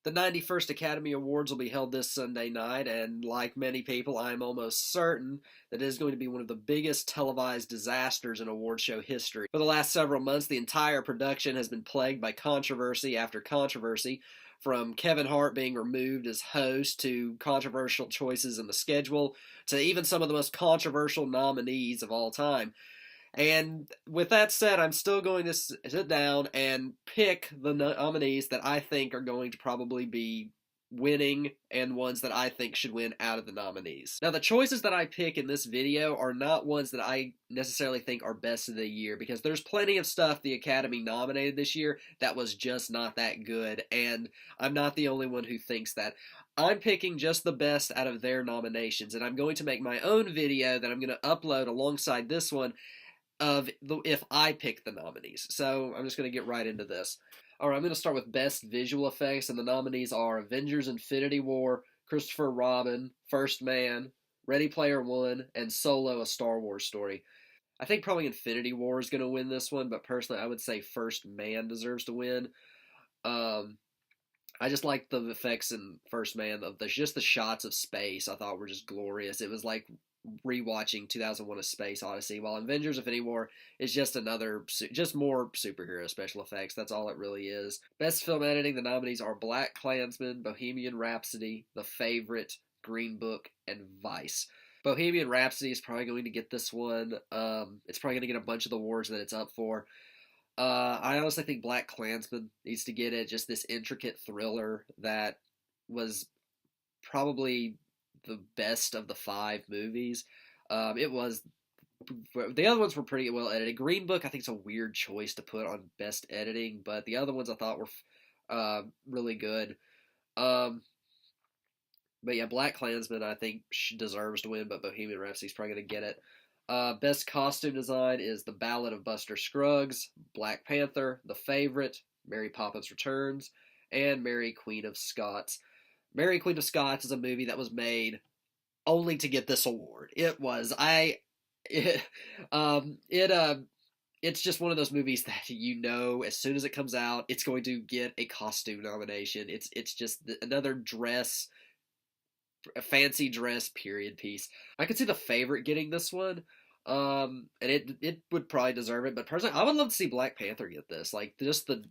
The 91st Academy Awards will be held this Sunday night, and like many people, I'm almost certain that it is going to be one of the biggest televised disasters in award show history. For the last several months, the entire production has been plagued by controversy after controversy, from Kevin Hart being removed as host to controversial choices in the schedule to even some of the most controversial nominees of all time. And with that said, I'm still going to sit down and pick the nominees that I think are going to probably be winning and ones that I think should win out of the nominees. Now, the choices that I pick in this video are not ones that I necessarily think are best of the year, because there's plenty of stuff the Academy nominated this year that was just not that good, and I'm not the only one who thinks that. I'm picking just the best out of their nominations, and I'm going to make my own video that I'm going to upload alongside this one of if I pick the nominees. So I'm just going to get right into this. All right, I'm going to start with Best Visual Effects, and the nominees are Avengers Infinity War, Christopher Robin, First Man, Ready Player One, and Solo, A Star Wars Story. I think probably Infinity War is going to win this one, but personally I would say First Man deserves to win. I just like the effects in First Man, of just the shots of space I thought were just glorious. It was like rewatching 2001: A Space Odyssey, while Avengers Infinity War is just just more superhero special effects. That's all it really is. Best film editing, the nominees are Black Klansman, Bohemian Rhapsody, The Favorite, Green Book, and Vice. Bohemian Rhapsody is probably going to get this one. It's probably going to get a bunch of the awards that it's up for. I honestly think Black Klansman needs to get it. Just this intricate thriller that was probably the best of the 5 movies. It was. The other ones were pretty well edited. Green Book, I think, is a weird choice to put on best editing, but the other ones I thought were really good. But yeah, Black Klansman I think deserves to win, but Bohemian Rhapsody is probably going to get it. Best costume design is The Ballad of Buster Scruggs, Black Panther, The Favorite, Mary Poppins Returns, and Mary Queen of Scots. Mary Queen of Scots is a movie that was made only to get this award. It's just one of those movies that as soon as it comes out, it's going to get a costume nomination. It's just another a fancy dress period piece. I could see The Favorite getting this one. And it would probably deserve it, but personally, I would love to see Black Panther get this. Like, just the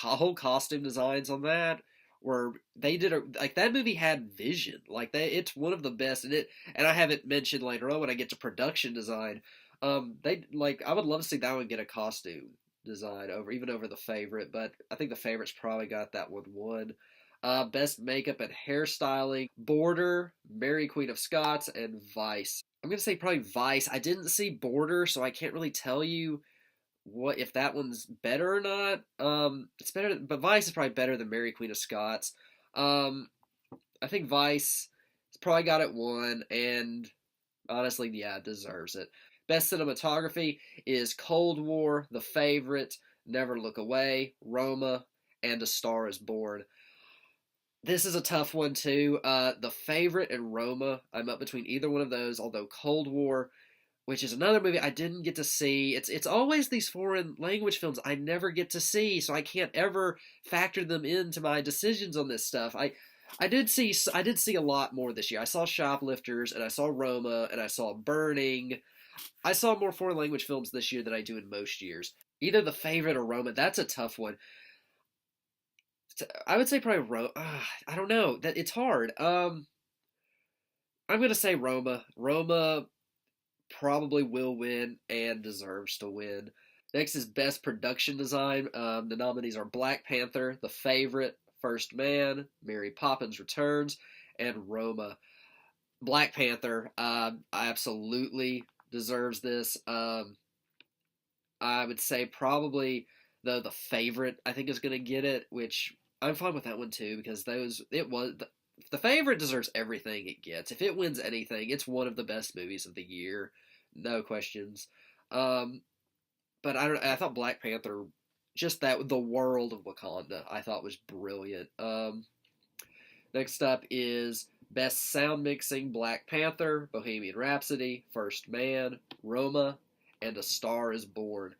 whole costume designs on that, where they did that movie had vision. It's one of the best, and I have it mentioned later on when I get to production design. I would love to see that one get a costume design over The Favorite, but I think The Favorite's probably got that one won. Best makeup and hairstyling, Border, Mary Queen of Scots, and Vice. I'm going to say probably Vice. I didn't see Border, so I can't really tell you if that one's better or not. It's better, but Vice is probably better than Mary Queen of Scots. I think Vice has probably got it won, and honestly, yeah, it deserves it. Best cinematography is Cold War, The Favorite, Never Look Away, Roma, and A Star Is Born. This is a tough one too. The Favorite and Roma, I'm up between either one of those, although Cold War, which is another movie I didn't get to see. It's always these foreign language films I never get to see, so I can't ever factor them into my decisions on this stuff. I did see a lot more this year. I saw Shoplifters, and I saw Roma, and I saw Burning. I saw more foreign language films this year than I do in most years. Either The Favorite or Roma. That's a tough one. I would say probably Roma. I don't know. It's hard. I'm gonna say Roma. Roma probably will win and deserves to win. Next is Best Production Design. The nominees are Black Panther, The Favorite, First Man, Mary Poppins Returns, and Roma. Black Panther absolutely deserves this. I would say probably, though, The Favorite I think is going to get it, which I'm fine with that one too, because The Favorite deserves everything it gets. If it wins anything, it's one of the best movies of the year, no questions. But I thought Black Panther, just the world of Wakanda, I thought was brilliant. Next up is Best Sound Mixing: Black Panther, Bohemian Rhapsody, First Man, Roma, and A Star Is Born.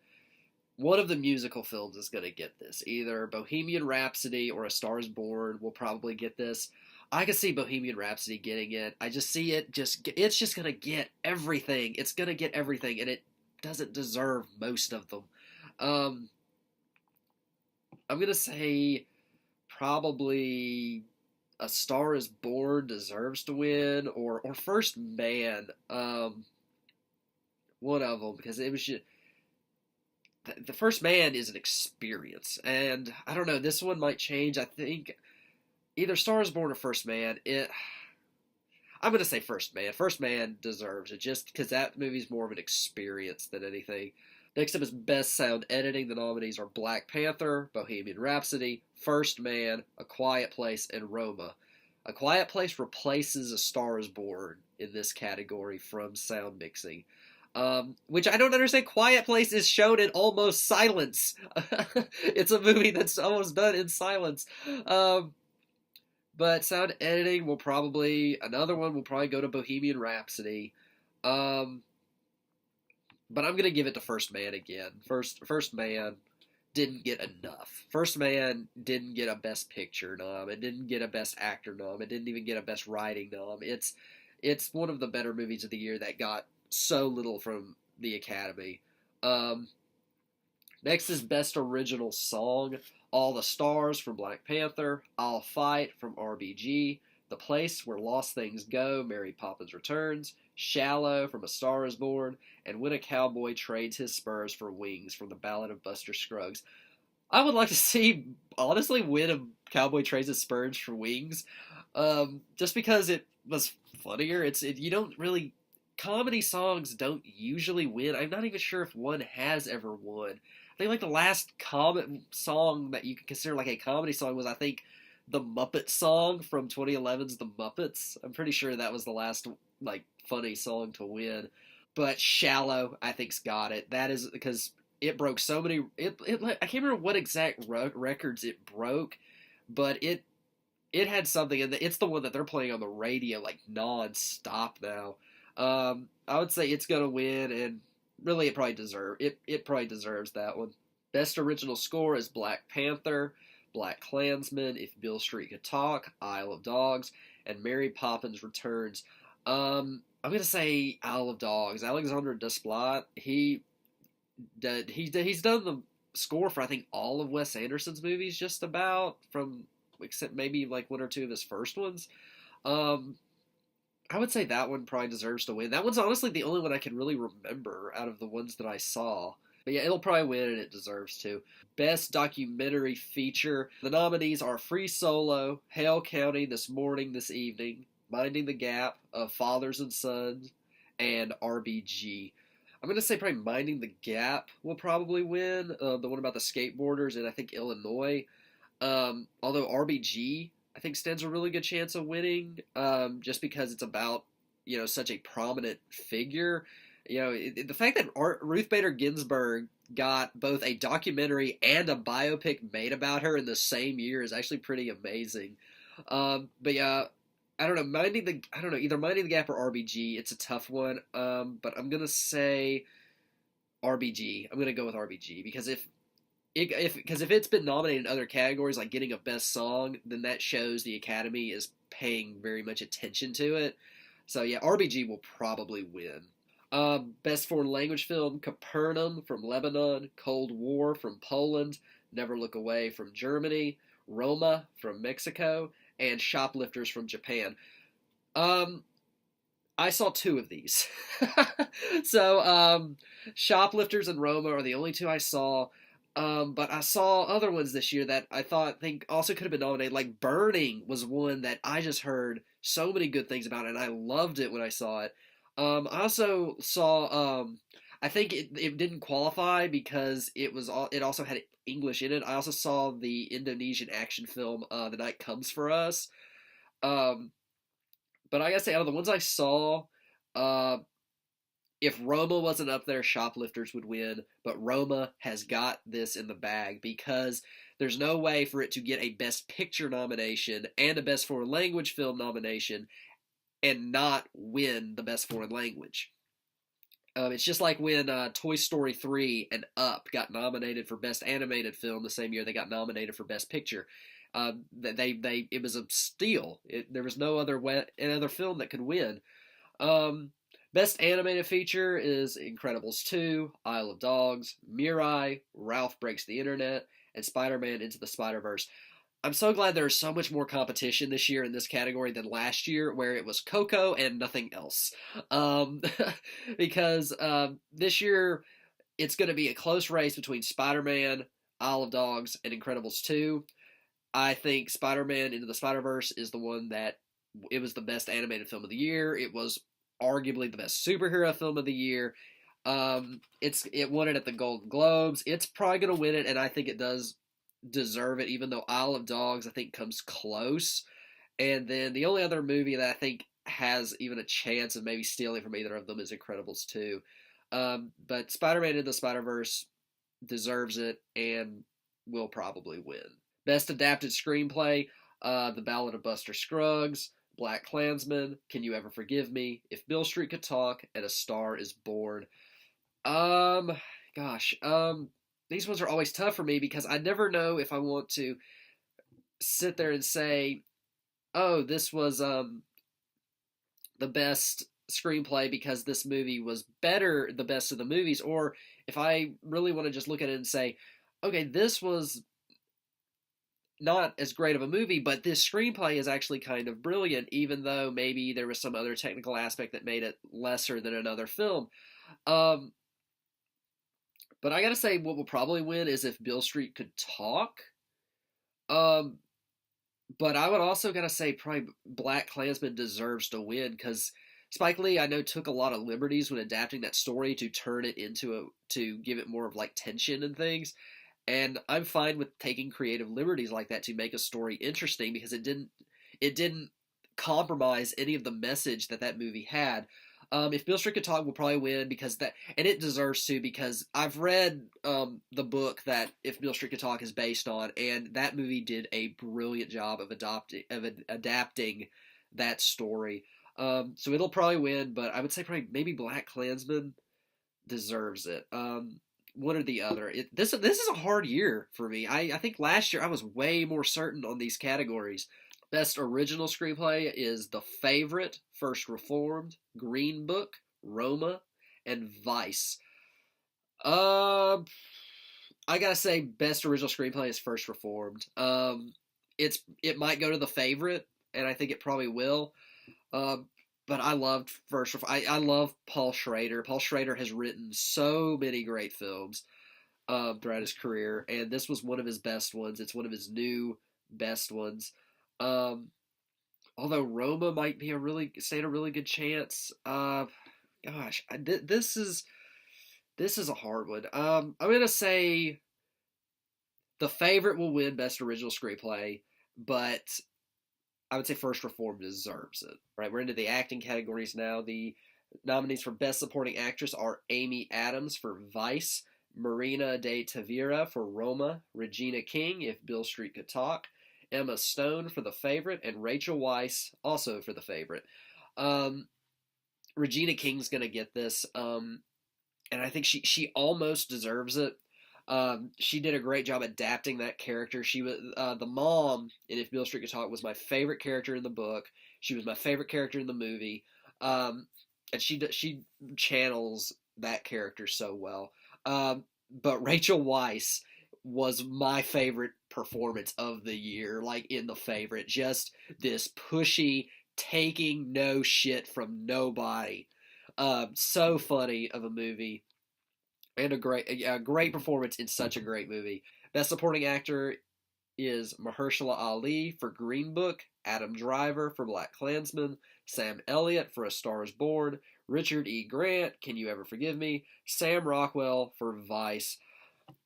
one of the musical films is going to get this. Either Bohemian Rhapsody or A Star is Born will probably get this. I can see Bohemian Rhapsody getting it. I just see it's just going to get everything. It's going to get everything, and it doesn't deserve most of them. Um, I'm going to say probably A Star is Born deserves to win, or First Man. One of them, because it was just, the First Man is an experience, and I don't know. This one might change. I think either Star is Born or First Man. I'm gonna say First Man. First Man deserves it just because that movie's more of an experience than anything. Next up is Best Sound Editing. The nominees are Black Panther, Bohemian Rhapsody, First Man, A Quiet Place, and Roma. A Quiet Place replaces A Star is Born in this category from sound mixing. Which I don't understand. Quiet Place is shown in almost silence. It's a movie that's almost done in silence. But sound editing will probably, another one will probably go to Bohemian Rhapsody. Um, but I'm gonna give it to First Man again. First Man didn't get enough. First Man didn't get a Best Picture nom. It didn't get a Best Actor nom. It didn't even get a Best Writing nom. It's one of the better movies of the year that got so little from the Academy. Um, Next is Best Original Song. All the Stars from Black Panther, I'll Fight from RBG, The Place Where Lost Things Go, Mary Poppins Returns, Shallow from A Star is Born, and When a Cowboy Trades His Spurs for Wings from The Ballad of Buster Scruggs. I would like to see, honestly, When a Cowboy Trades His Spurs for Wings, just because it was funnier. You don't really, comedy songs don't usually win. I'm not even sure if one has ever won. I think like the last comic song that you could consider like a comedy song was, I think, the Muppet song from 2011's The Muppets. I'm pretty sure that was the last like funny song to win. But Shallow, I think's got it. That is because it broke so many. I can't remember what exact records it broke, but it had something, and it's the one that they're playing on the radio like non-stop now. I would say it's gonna win, and really it probably deserves that one. Best original score is Black Panther, Black Klansman, If Beale Street Could Talk, Isle of Dogs, and Mary Poppins Returns. I'm gonna say Isle of Dogs. Alexandre Desplat, he's done the score for I think all of Wes Anderson's movies, just about, from except maybe like one or two of his first ones. Um, I would say that one probably deserves to win. That one's honestly the only one I can really remember out of the ones that I saw. But yeah, it'll probably win, and it deserves to. Best Documentary Feature. The nominees are Free Solo, Hale County, This Morning, This Evening, Minding the Gap, of Fathers and Sons, and RBG. I'm going to say probably Minding the Gap will probably win. The one about the skateboarders in, I think, Illinois. Although RBG, I think, stands a really good chance of winning, just because it's about, such a prominent figure. The fact that Ruth Bader Ginsburg got both a documentary and a biopic made about her in the same year is actually pretty amazing. But yeah, I don't know, either Minding the Gap or RBG. It's a tough one. But I'm gonna say RBG. I'm gonna go with RBG because if it's been nominated in other categories, like getting a best song, then that shows the Academy is paying very much attention to it. So yeah, RBG will probably win. Best foreign language film: Capernaum from Lebanon, Cold War from Poland, Never Look Away from Germany, Roma from Mexico, and Shoplifters from Japan. Um, I saw two of these. So, Shoplifters and Roma are the only two I saw. But I saw other ones this year that I think also could have been nominated. Like Burning was one that I just heard so many good things about, and I loved it when I saw it. I also saw. I think it didn't qualify because it also had English in it. I also saw the Indonesian action film The Night Comes for Us. Um, but I gotta say, out of the ones I saw, uh, if Roma wasn't up there, Shoplifters would win, but Roma has got this in the bag because there's no way for it to get a Best Picture nomination and a Best Foreign Language Film nomination and not win the Best Foreign Language. It's just like when Toy Story 3 and Up got nominated for Best Animated Film the same year they got nominated for Best Picture. It was a steal. There was no other film that could win. Um, Best Animated Feature is Incredibles 2, Isle of Dogs, Mirai, Ralph Breaks the Internet, and Spider-Man Into the Spider-Verse. I'm so glad there's so much more competition this year in this category than last year, where it was Coco and nothing else. Um, because this year it's going to be a close race between Spider-Man, Isle of Dogs, and Incredibles 2. I think Spider-Man Into the Spider-Verse is the one that it was the best animated film of the year. It was arguably the best superhero film of the year. It won it at the Golden Globes. It's probably going to win it, and I think it does deserve it, even though Isle of Dogs I think comes close. And then the only other movie that I think has even a chance of maybe stealing from either of them is Incredibles 2. But Spider-Man in the Spider-Verse deserves it and will probably win. Best Adapted Screenplay, The Ballad of Buster Scruggs, Black Klansman, Can You Ever Forgive Me, If Beale Street Could Talk, and A Star Is Born. Um, gosh, these ones are always tough for me because I never know if I want to sit there and say, "Oh, this was the best screenplay because this movie was better, the best of the movies," or if I really want to just look at it and say, "Okay, this was not as great of a movie, but this screenplay is actually kind of brilliant, even though maybe there was some other technical aspect that made it lesser than another film." Um, but I gotta say, what will probably win is If Beale Street Could Talk. Um, but I would also gotta say, probably Black Klansman deserves to win because Spike Lee, I know, took a lot of liberties when adapting that story to turn it into to give it more of like tension and things. And I'm fine with taking creative liberties like that to make a story interesting because it didn't compromise any of the message that that movie had. If Bill Street Could Talk will probably win because that, and it deserves to because I've read the book that If Bill Street Could Talk is based on, and that movie did a brilliant job of adapting that story. So it'll probably win, but I would say probably maybe Black Klansman deserves it. One or the other. This is a hard year for me. I think last year I was way more certain on these categories. Best original screenplay is The Favorite, First Reformed, Green Book, Roma, and Vice. Uh, I gotta say, best original screenplay is First Reformed. It might go to The Favorite, and I think it probably will. Um, but I loved I love Paul Schrader. Paul Schrader has written so many great films throughout his career, and this was one of his best ones. It's one of his new best ones. Um, Although Roma might be stand a really good chance. Gosh, this is a hard one. I'm gonna say The Favorite will win Best Original Screenplay, but I would say First Reform deserves it. Right, we're into the acting categories now. The nominees for Best Supporting Actress are Amy Adams for Vice, Marina de Tavira for Roma, Regina King, If Bill Street Could Talk, Emma Stone for The Favorite, and Rachel Weisz also for The Favorite. Um, Regina King's gonna get this, and I think she almost deserves it. She did a great job adapting that character. She was the mom in If Bill Street Could Talk was my favorite character in the book. She was my favorite character in the movie, and she channels that character so well. But Rachel Weisz was my favorite performance of the year, like in The Favorite. Just this pushy, taking no shit from nobody. So funny of a movie and a great performance in such a great movie. Best Supporting Actor is Mahershala Ali for Green Book, Adam Driver for Black Klansman, Sam Elliott for A Star Is Born, Richard E. Grant, Can You Ever Forgive Me, Sam Rockwell for Vice.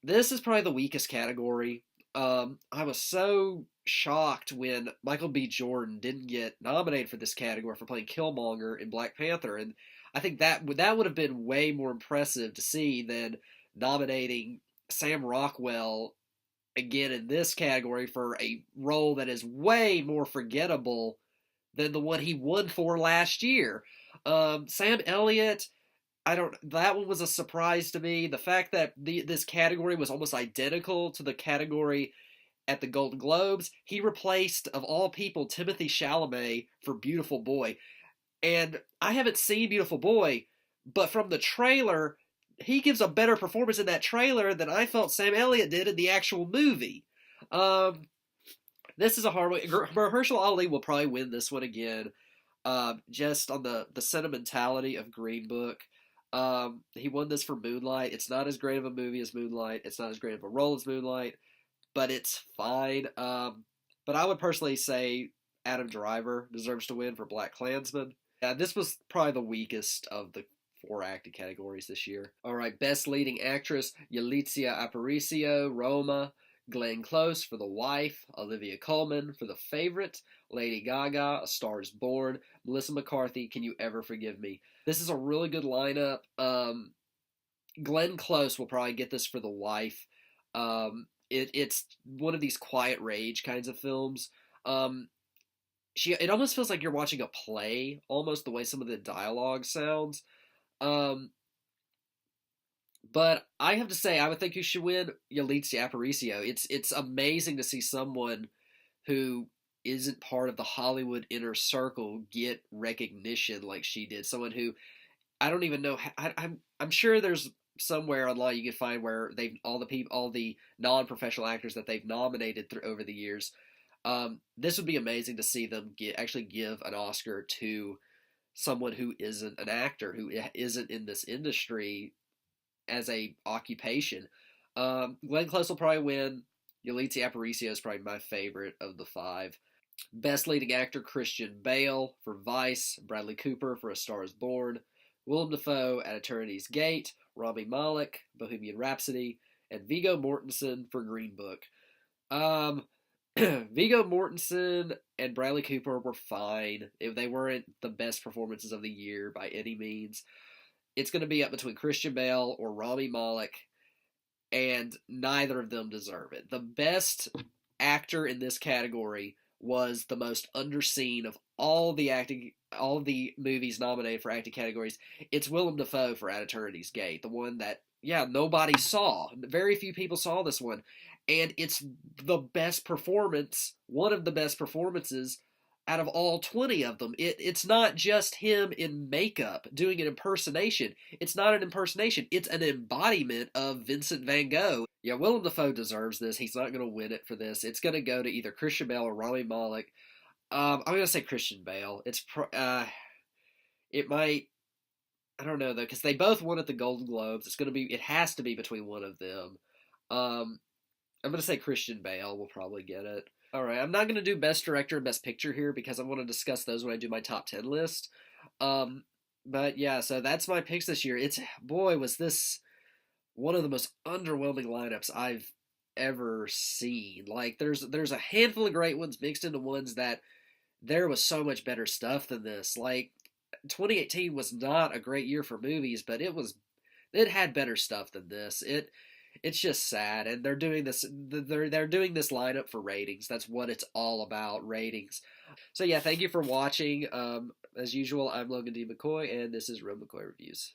This is probably the weakest category. I was so shocked when Michael B. Jordan didn't get nominated for this category for playing Killmonger in Black Panther, and I think that would have been way more impressive to see than nominating Sam Rockwell again in this category for a role that is way more forgettable than the one he won for last year. Sam Elliott I don't. That one was a surprise to me. The fact that this category was almost identical to the category at the Golden Globes. He replaced, of all people, Timothy Chalamet for Beautiful Boy. And I haven't seen Beautiful Boy, but from the trailer, he gives a better performance in that trailer than I felt Sam Elliott did in the actual movie. Um, this is a hard one. Mahershala Ali will probably win this one again, just on the sentimentality of Green Book. He won this for Moonlight. It's not as great of a movie as Moonlight. It's not as great of a role as Moonlight, but it's fine. But I would personally say Adam Driver deserves to win for Black Klansman. This was probably the weakest of the four acting categories this year. All right, Best Leading Actress, Yalitza Aparicio, Roma, Glenn Close for The Wife, Olivia Colman for The Favorite, Lady Gaga, A Star is Born, Melissa McCarthy, Can You Ever Forgive Me? This is a really good lineup. Glenn Close will probably get this for The Wife. It's one of these quiet rage kinds of films. It almost feels like you're watching a play, almost the way some of the dialogue sounds. Um, but I have to say, I would think you should win Yalitza Aparicio. It's amazing to see someone who isn't part of the Hollywood inner circle get recognition like she did. Someone who I don't even know. I'm sure there's somewhere online you can find where they've all the non-professional actors that they've nominated through over the years. This would be amazing to see them actually give an Oscar to someone who isn't an actor, who isn't in this industry as a occupation. Glenn Close will probably win. Yalitza Aparicio is probably my favorite of the five. Best Leading Actor, Christian Bale for Vice, Bradley Cooper for A Star is Born, Willem Dafoe at Eternity's Gate, Rami Malek, Bohemian Rhapsody, and Viggo Mortensen for Green Book. Viggo Mortensen and Bradley Cooper were fine. They weren't the best performances of the year by any means. It's going to be up between Christian Bale or Rami Malek, and neither of them deserve it. The best actor in this category was the most underseen of all the movies nominated for acting categories. It's Willem Dafoe for At Eternity's Gate, the one that nobody saw. Very few people saw this one, and it's the best performance, one of the best performances out of all 20 of them. It's not just him in makeup doing an impersonation. It's not an impersonation. It's an embodiment of Vincent van Gogh. Yeah, Willem Dafoe deserves this. He's not going to win it for this. It's going to go to either Christian Bale or Rami Malek. I'm going to say Christian Bale. It might. I don't know though, because they both won at the Golden Globes. It has to be between one of them. I'm going to say Christian Bale will probably get it. All right, I'm not going to do Best Director and Best Picture here because I want to discuss those when I do my top 10 list. But yeah, so that's my picks this year. Boy, was this one of the most underwhelming lineups I've ever seen. Like, there's a handful of great ones mixed into ones that there was so much better stuff than this. Like, 2018 was not a great year for movies, but it had better stuff than this. It's just sad, and they're doing this lineup for ratings. That's what it's all about, ratings. So yeah, thank you for watching. As usual, I'm Logan D. McCoy, and this is Real McCoy Reviews.